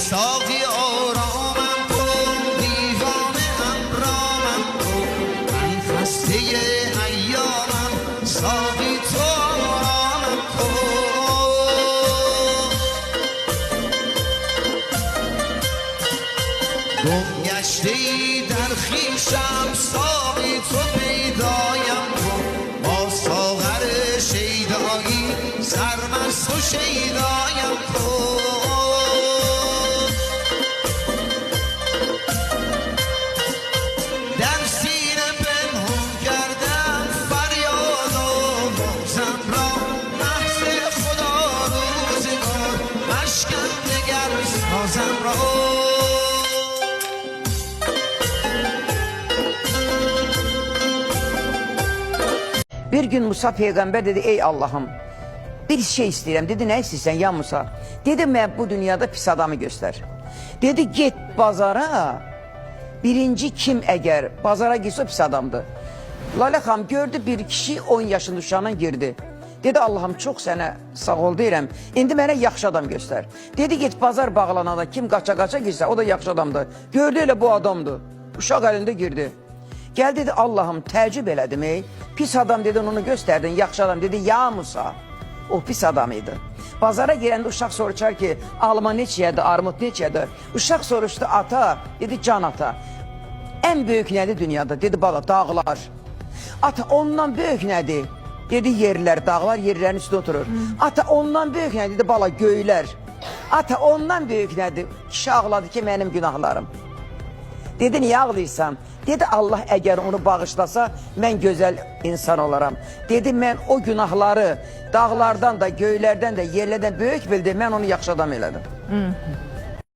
ساقی آرامم کن، دیوانه امرامم کن، من خسته ایامم ساقی تو آرامم کن. گم گشته ای در خویشم ساقی تو پیدایم کن، با ساغر شیدایی سرمست و شیدایم کن. در سینه پنهان کردم فریاد و بغضم را، محض خدا روزگار مشکن دگر سازم را. Bir gün Musa peygamber dedi, ey Allah'ım bir şey istəyirəm. Dedi, ne istəyirsən ya Musa? Dedi, mən bu dünyada pis adamı göster. Dedi, get bazara, birinci kim eğer bazara girsə pis adamdır. Lalə xanım gördü bir kişi 10 yaşında uşağına girdi. Dedi, Allah'ım çok sənə sağ ol deyirəm, indi mənə yaxşı adam göster. Dedi, get bazar bağlananda kim qaça girsə o da yaxşı adamdır. Gördü elə bu adamdır. Uşaq əlində girdi. Gel dedi, Allah'ım təəccüb elədim ey. Pis adam dedin, onu gösterdin, yaxşı adam dedi, ya Musa. O pis adamıydı. Bazara girəndə uşaq soruşar ki, alma neçəyədir, armud neçəyədir? Uşaq soruşdu, ata, dedi, can ata. En böyük nədir dünyada? Dedi, bala, dağlar. Ata, ondan böyük nədir? Dedi, yerlər, dağlar yerlərin üstündə oturur. Ata, ondan böyük nədir? Dedi, bala, göylər. Ata, ondan böyük nədir? Kişi ağladı ki, mənim günahlarım. Dedi, niye ağlayırsan? Dedi, Allah eğer onu bağışlasa mən gözəl insan olaram. Dedi, mən o günahları dağlardan da, göylərdən də, yerlərdən böyük bildim, mən onu yaxşı adam elədim.